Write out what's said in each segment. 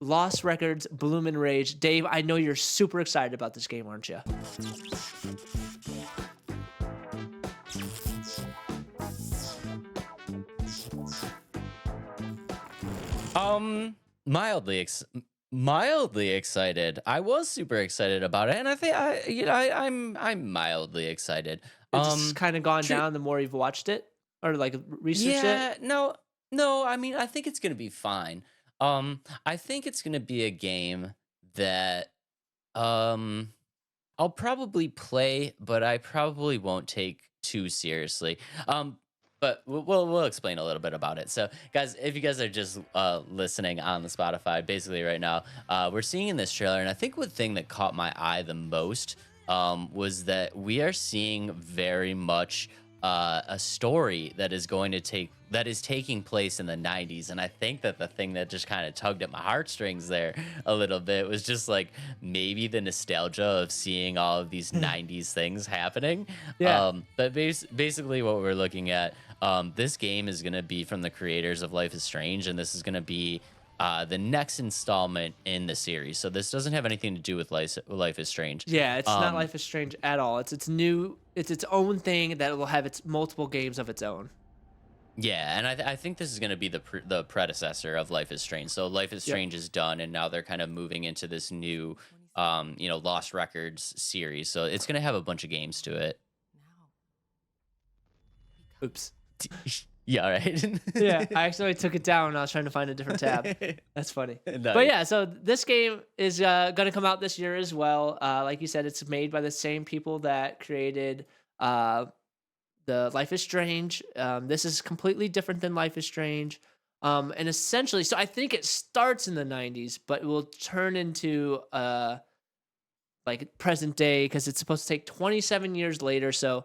Lost Records, Bloom and Rage. Dave, I know you're super excited about this game, aren't you? Um, mildly mildly excited. I was super excited about it, and I think I'm mildly excited. It just Um, kind of gone tru- down the more you've watched it or like researched it. yeah, no. I mean, I think it's gonna be fine. I think it's gonna be a game that um I'll probably play, but I probably won't take too seriously. But we'll explain a little bit about it. So, guys, if you guys are just listening on the Spotify, basically right now, we're seeing in this trailer, and I think the thing that caught my eye the most was that we are seeing very much a story that is taking place in the 90s. And I think that the thing that just kind of tugged at my heartstrings there a little bit was just like maybe the nostalgia of seeing all of these 90s things happening. Yeah. But basically what we're looking at, this game is going to be from the creators of Life is Strange, and this is going to be the next installment in the series. So this doesn't have anything to do with Life is Strange. Yeah, it's not Um, Life is Strange at all. It's new. It's its own thing that will have its multiple games of its own. Yeah, and I think this is going to be the predecessor of Life is Strange. So Life is Yep. Strange is done, and now they're kind of moving into this new, Lost Records series. So it's going to have a bunch of games to it. Oops. Yeah, right. Yeah, I accidentally took it down when I was trying to find a different tab. That's funny. But Nice. yeah, so this game is going to come out this year as well. Like you said, it's made by the same people that created uh, the Life is Strange. This is completely different than Life is Strange. And essentially, so I think it starts in the 90s, but it will turn into like present day because it's supposed to take 27 years later. So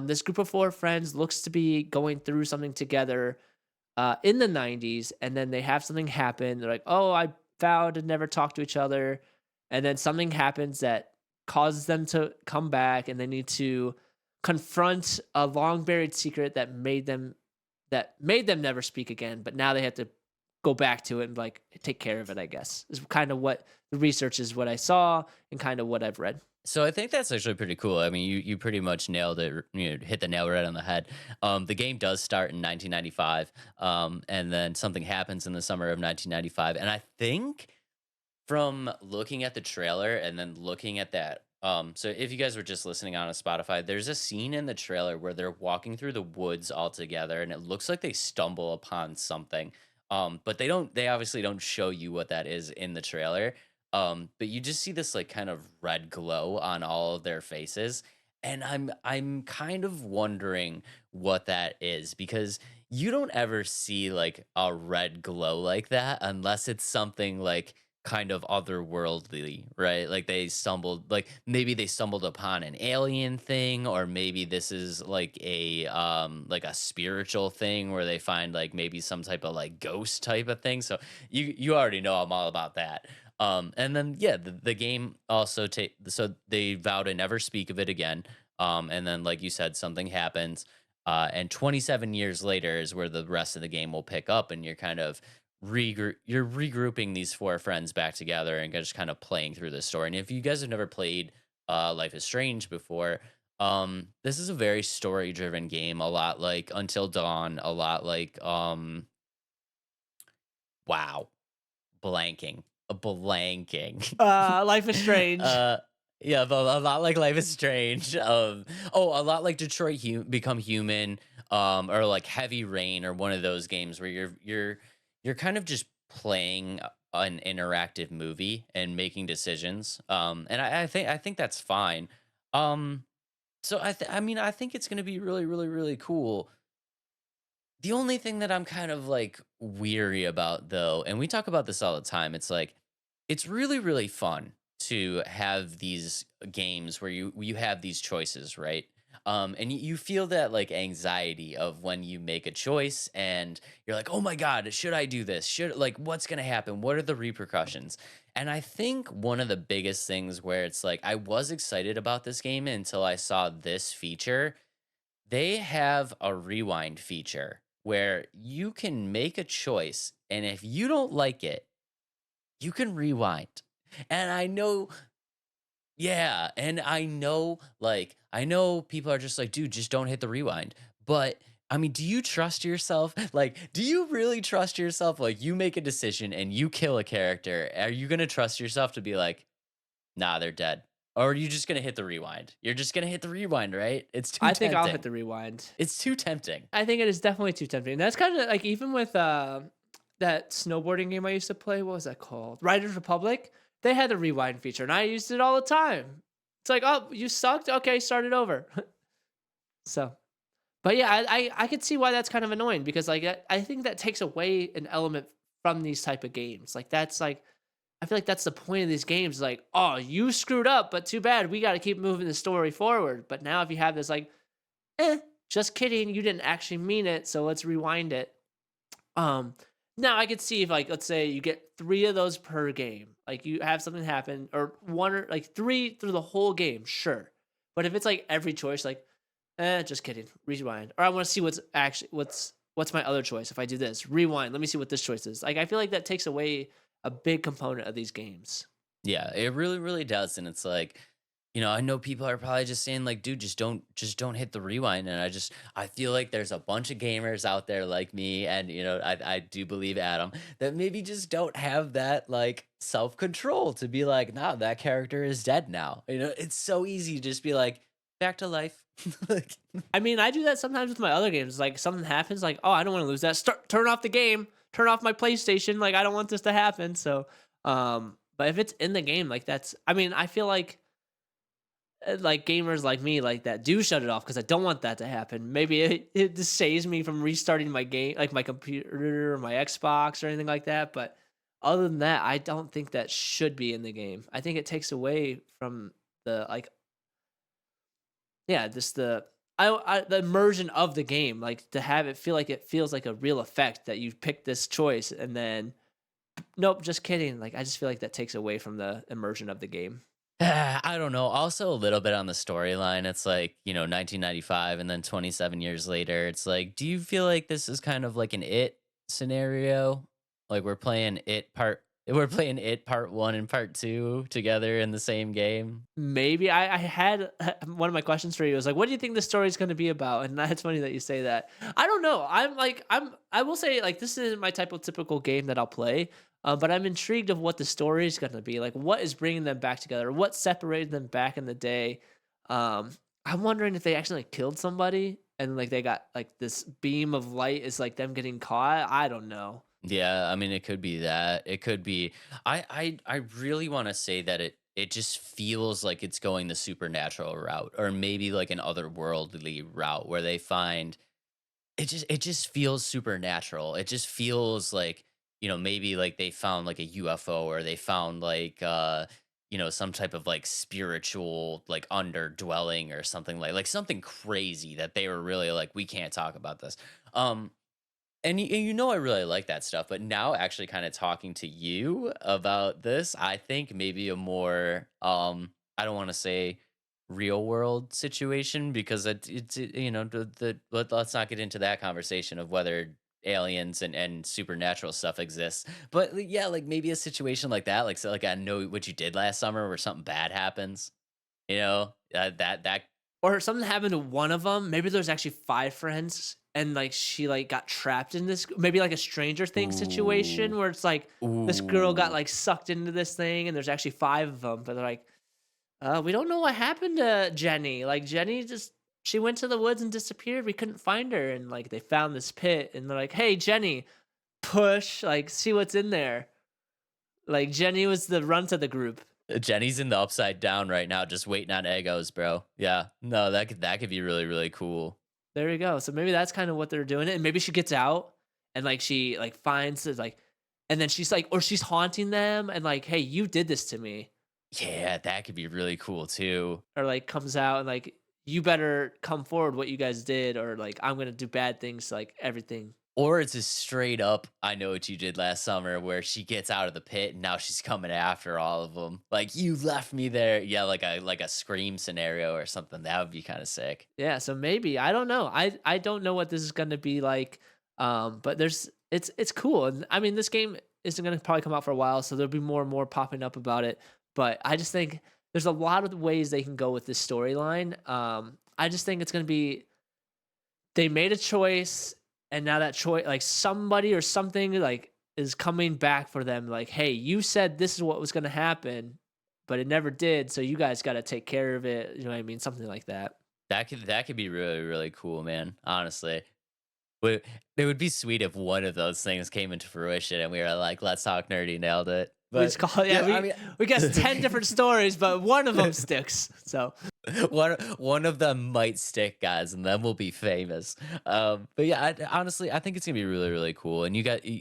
this group of four friends looks to be going through something together in the 90s, and then they have something happen. They're like, oh, I vowed to never talk to each other. And then something happens that causes them to come back, and they need to confront a long buried secret that made them never speak again. But now they have to go back to it and like take care of it, I guess. Is kind of what the research is, what I saw and kind of what I've read. So I think that's actually pretty cool. I mean, you pretty much nailed it. Hit the nail right on the head. The game does start in 1995, and then something happens in the summer of 1995, and I think from looking at the trailer and then looking at that, so if you guys were just listening on a Spotify, there's a scene in the trailer where they're walking through the woods all together, and it looks like they stumble upon something. But they obviously don't show you what that is in the trailer. But you just see this like kind of red glow on all of their faces. And I'm kind of wondering what that is, because you don't ever see like a red glow like that unless it's something like kind of otherworldly, right? Like maybe they stumbled upon an alien thing, or maybe this is like a spiritual thing where they find like maybe some type of like ghost type of thing. So you already know I'm all about that. And then yeah, the game also take so they vow to never speak of it again. And then like you said, something happens. And 27 years later is where the rest of the game will pick up, and you're regrouping these four friends back together and just kind of playing through this story. And if you guys have never played Life is Strange before, this is a very story driven game, a lot like Until Dawn, a lot like wow, blanking, a blanking. Life is Strange. uh yeah, but a lot like Life is Strange. A lot like Become Human, or like Heavy Rain, or one of those games where you're kind of just playing an interactive movie and making decisions. And I think that's fine. Um, I mean, I think it's gonna be really, really, really cool. The only thing that I'm kind of like weary about though, and we talk about this all the time, it's like it's really, really fun to have these games where you have these choices, right? And you feel that like anxiety of when you make a choice and you're like, oh my God, should I do this? Should like what's gonna happen? What are the repercussions? And I think one of the biggest things where it's like I was excited about this game until I saw this feature. They have a rewind feature where you can make a choice, and if you don't like it, you can rewind. And I know yeah, and I know people are just like, "Dude, just don't hit the rewind." But, I mean, do you trust yourself? Like, do you really trust yourself? Like, you make a decision and you kill a character, are you gonna trust yourself to be like, "Nah, they're dead?" Or are you just gonna hit the rewind? You're just gonna hit the rewind, right? It's too I think I'll hit tempting. the rewind. It's too tempting. I think it is definitely too tempting. That's kind of like even with that snowboarding game I used to play. What was that called? Riders Republic. They had the rewind feature, and I used it all the time. It's like, oh, you sucked. Okay, start it over. So, but yeah, I could see why that's kind of annoying because like I think that takes away an element from these type of games. Like that's like I feel like that's the point of these games. Like, oh, you screwed up, but too bad. We got to keep moving the story forward. But now if you have this like, just kidding, you didn't actually mean it, so let's rewind it. Um, Now I could see if like let's say you get 3 of those per game, like you have something happen or 1 or like 3 through the whole game, sure. But if it's like every choice, like, just kidding, rewind. Or I want to see what's my other choice if I do this, rewind. Let me see what this choice is. Like I feel like that takes away a big component of these games. Yeah, it really, really does, and it's like, I know people are probably just saying like, "Dude, just don't hit the rewind." And I feel like there's a bunch of gamers out there like me, and I do believe Adam that maybe just don't have that like self control to be like, "Nah, that character is dead now." It's so easy to just be like, "Back to life." like, I mean, I do that sometimes with my other games. Like something happens, like, oh, I don't want to lose that. Turn off the game. Turn off my PlayStation. Like I don't want this to happen. So, but if it's in the game, like that's. I mean, I feel like gamers like me, like that, do shut it off because I don't want that to happen. Maybe it just saves me from restarting my game, like my computer or my Xbox or anything like that. But other than that, I don't think that should be in the game. I think it takes away from the like yeah, just the immersion of the game, like, to have it feel like it feels like a real effect that you've picked this choice and then, "Nope, just kidding." Like, I just feel like that takes away from the immersion of the game. I don't know. Also, a little bit on the storyline. It's like, 1995 and then 27 years later. It's like, do you feel like this is kind of like an it scenario? Like we're playing it part one and part two together in the same game. Maybe I had one of my questions for you was like, "What do you think the story's gonna be about?" And that's funny that you say that. I don't know. I will say, like, this isn't my type of typical game that I'll play, but I'm intrigued of what the story is gonna be. Like, what is bringing them back together? What separated them back in the day? Um, I'm wondering if they actually, like, killed somebody and, like, they got, like, this beam of light is, like, them getting caught. I don't know. Yeah, I mean, it could be that. It could be. I really want to say that it just feels like it's going the supernatural route, or maybe like an otherworldly route where they find it just feels supernatural. It just feels like, maybe like they found like a UFO, or they found like some type of like spiritual like underdwelling or something like something crazy that they were really like, we can't talk about this. Um and I really like that stuff, but now actually kind of talking to you about this, I think maybe a more I don't want to say real world situation, because let's not get into that conversation of whether aliens and supernatural stuff exists. But like, yeah, like maybe a situation like that, like, so like, I know what you did last summer where something bad happens, that Or something happened to one of them. Maybe there's actually 5 friends and, like, she, like, got trapped in this maybe like a Stranger Things situation ooh, where it's like this girl got, ooh. like, sucked into this thing and there's actually 5 of them, but they're like, we don't know what happened to Jenny." Like, Jenny just she went to the woods and disappeared. We couldn't find her, and, like, they found this pit, and they're like, "Hey, Jenny, push, like, see what's in there." Like, Jenny was the runt of the group. Jenny's in the upside down right now, just waiting on Egos, bro. Yeah, no, that could be really, really cool. There you go. So maybe that's kind of what they're doing. And maybe she gets out and like she like finds it like and then she's like or she's haunting them and like, "Hey, you did this to me." Yeah, that could be really cool too. Or like comes out and like, "You better come forward what you guys did or like I'm going to do bad things to like everything." Or it's a straight up, I know what you did last summer, where she gets out of the pit and now she's coming after all of them. Like, you left me there. Yeah, like a scream scenario or something. That would be kind of sick. Yeah, so maybe I don't know. I don't know what this is going to be like. But there's it's cool. And I mean, this game isn't gonna probably come out for a while, so there'll be more and more popping up about it. But I just think there's a lot of ways they can go with this storyline. I just think it's gonna be they made a choice, and now that choice, like somebody or something, like is coming back for them. Like, hey, you said this is what was gonna happen, but it never did. So you guys got to take care of it. You know what I mean? Something like that. That could be really, really cool, man, honestly. But it would be sweet if one of those things came into fruition and we were like, "Let's talk nerdy, nailed it." We But just call it, yeah. yeah, I We guess 10 different stories, but one of them sticks. So one of them might stick, guys, and then we'll be famous. But yeah, honestly, I think it's gonna be really, really cool. And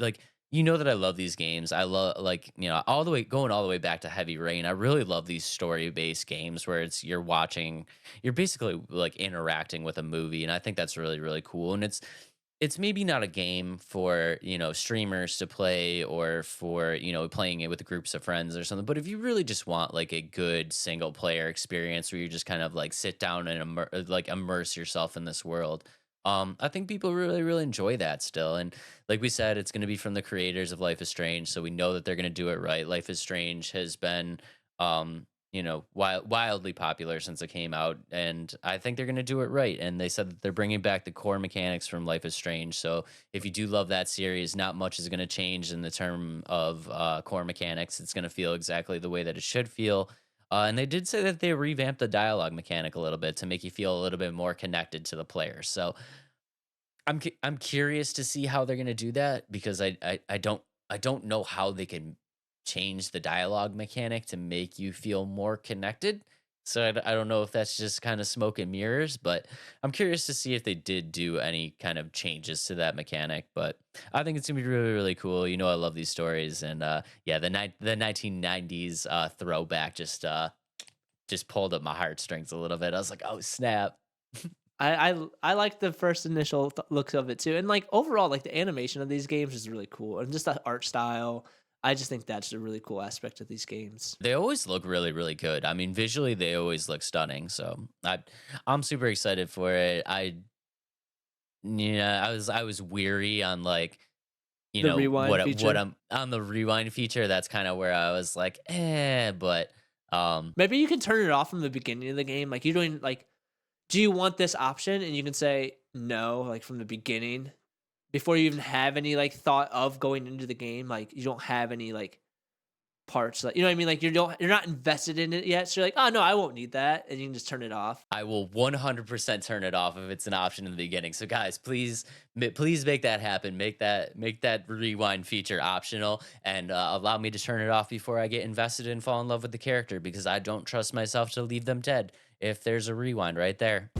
like, you know that I love these games. I love, like, all the way going all the way back to Heavy Rain. I really love these story based games where you're basically like interacting with a movie, and I think that's really, really cool. And it's maybe not a game for, streamers to play, or for, playing it with groups of friends or something. But if you really just want like a good single player experience where you just kind of like sit down and immerse yourself in this world, I think people really, really enjoy that still. And like we said, it's going to be from the creators of Life is Strange, so we know that they're going to do it right. Life is Strange has been, wildly popular since it came out, and I think they're going to do it right. And they said that they're bringing back the core mechanics from Life is Strange. So if you do love that series, not much is going to change in the term of core mechanics. It's going to feel exactly the way that it should feel. And they did say that they revamped the dialogue mechanic a little bit to make you feel a little bit more connected to the player. So I'm curious to see how they're gonna do that, because I don't know how they can change the dialogue mechanic to make you feel more connected. So I don't know if that's just kind of smoke and mirrors, but I'm curious to see if they did do any kind of changes to that mechanic. But I think it's gonna be really, really cool. I love these stories, and yeah, the 1990s throwback just pulled up my heartstrings a little bit. I was like, oh snap. I like the first initial looks of it too, and like overall, like the animation of these games is really cool, and just the art style. I just think that's a really cool aspect of these games. They always look really, really good. I mean, visually, they always look stunning. So I'm super excited for it. Yeah, I was weary on, like, The rewind what feature. I'm on the rewind feature. That's kind of where I was like, but um, Maybe you can turn it off from the beginning of the game. Like you're doing like, do you want this option? And you can say no, like from the beginning, before you even have any like thought of going into the game. Like you don't have any like parts, like you know what I mean. Like you're not invested in it yet. So you're like, oh no, I won't need that, and you can just turn it off. I will 100% turn it off if it's an option in the beginning. So guys, please, please make that happen. Make that rewind feature optional, and allow me to turn it off before I get invested and fall in love with the character, because I don't trust myself to leave them dead if there's a rewind right there.